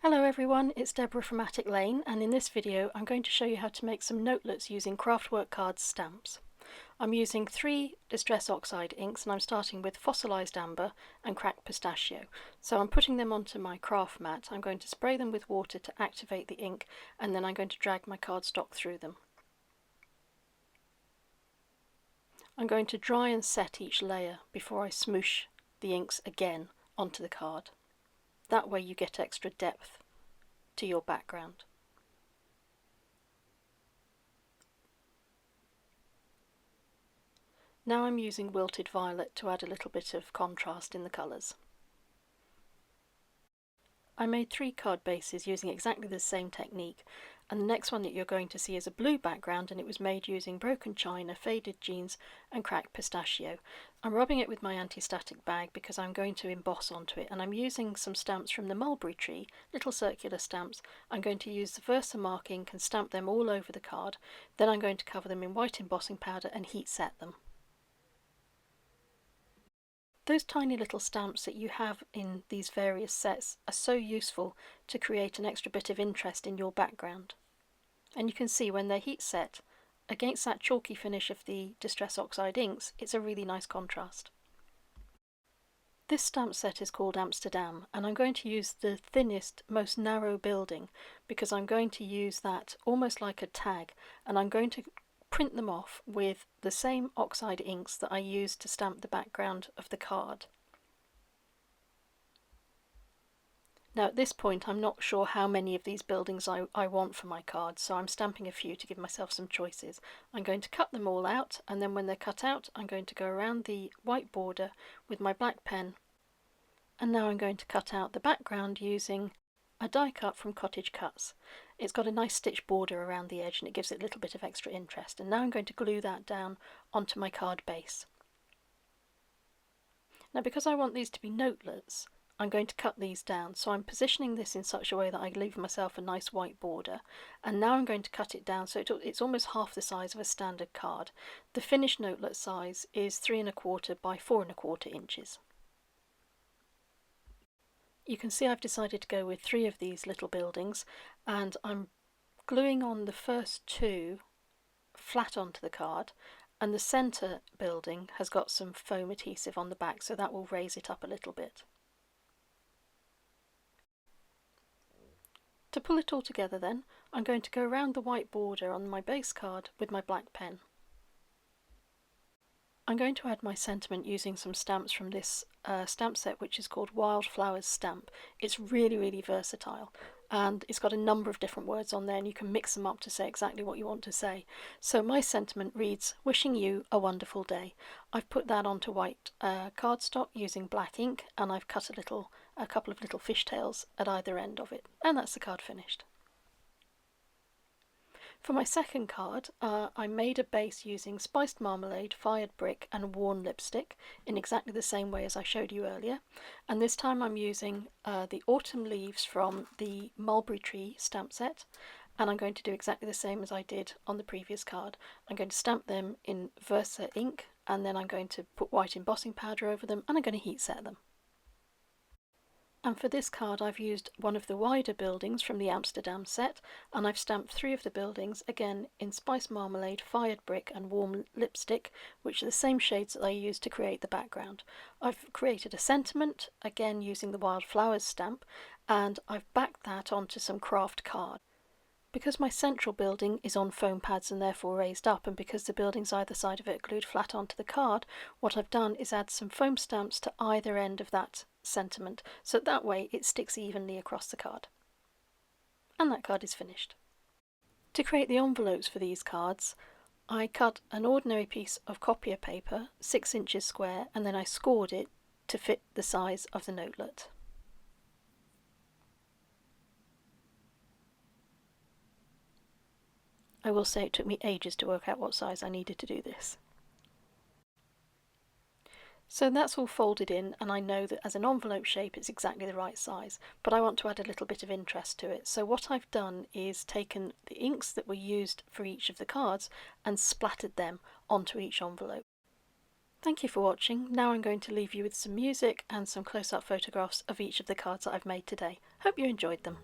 Hello everyone, it's Deborah from Attic Lane, and in this video I'm going to show you how to make some notelets using Craftwork Cards stamps. I'm using 3 Distress Oxide inks and I'm starting with Fossilized Amber and Cracked Pistachio. So I'm putting them onto my craft mat. I'm going to spray them with water to activate the ink, and then I'm going to drag my cardstock through them. I'm going to dry and set each layer before I smoosh the inks again onto the card. That way you get extra depth to your background. Now I'm using Wilted Violet to add a little bit of contrast in the colours. I made 3 card bases using exactly the same technique, and the next one that you're going to see is a blue background, and it was made using Broken China, Faded Jeans and Cracked Pistachio. I'm rubbing it with my anti-static bag because I'm going to emboss onto it, and I'm using some stamps from the mulberry tree, little circular stamps. I'm going to use the Versamark ink and stamp them all over the card. Then I'm going to cover them in white embossing powder and heat set them. Those tiny little stamps that you have in these various sets are so useful to create an extra bit of interest in your background. And you can see when they're heat set against that chalky finish of the Distress Oxide inks, it's a really nice contrast. This stamp set is called Amsterdam, and I'm going to use the thinnest, most narrow building because I'm going to use that almost like a tag, and I'm going to print them off with the same oxide inks that I used to stamp the background of the card. Now at this point I'm not sure how many of these buildings I want for my card, so I'm stamping a few to give myself some choices. I'm going to cut them all out, and then when they're cut out I'm going to go around the white border with my black pen, and now I'm going to cut out the background using a die cut from Cottage Cuts. It's got a nice stitch border around the edge and it gives it a little bit of extra interest, and now I'm going to glue that down onto my card base. Now because I want these to be notelets, I'm going to cut these down, so I'm positioning this in such a way that I leave myself a nice white border, and now I'm going to cut it down so it's almost half the size of a standard card. The finished notelet size is 3 1/4 by 4 1/4 inches. You can see I've decided to go with 3 of these little buildings, and I'm gluing on the first 2 flat onto the card, and the centre building has got some foam adhesive on the back, so that will raise it up a little bit. To pull it all together then, I'm going to go around the white border on my base card with my black pen. I'm going to add my sentiment using some stamps from this stamp set which is called Wildflowers Stamp. It's really versatile, and it's got a number of different words on there and you can mix them up to say exactly what you want to say. So my sentiment reads, "Wishing you a wonderful day." I've put that onto white cardstock using black ink, and I've cut a couple of little fishtails at either end of it, and that's the card finished. For my second card, I made a base using spiced marmalade, fired brick and worn lipstick in exactly the same way as I showed you earlier, and this time I'm using the autumn leaves from the mulberry tree stamp set, and I'm going to do exactly the same as I did on the previous card. I'm going to stamp them in Versa ink, and then I'm going to put white embossing powder over them, and I'm going to heat set them. And for this card I've used one of the wider buildings from the Amsterdam set, and I've stamped 3 of the buildings, again in Spiced Marmalade, Fired Brick and Warm Lipstick, which are the same shades that I used to create the background. I've created a sentiment, again using the Wildflowers stamp, and I've backed that onto some craft card. Because my central building is on foam pads and therefore raised up, and because the buildings either side of it are glued flat onto the card, what I've done is add some foam stamps to either end of that sentiment, so that way it sticks evenly across the card. And that card is finished. To create the envelopes for these cards, I cut an ordinary piece of copier paper, 6 inches square, and then I scored it to fit the size of the notelet. I will say it took me ages to work out what size I needed to do this. So that's all folded in, and I know that as an envelope shape it's exactly the right size, but I want to add a little bit of interest to it. So what I've done is taken the inks that were used for each of the cards and splattered them onto each envelope. Thank you for watching. Now I'm going to leave you with some music and some close-up photographs of each of the cards that I've made today. Hope you enjoyed them.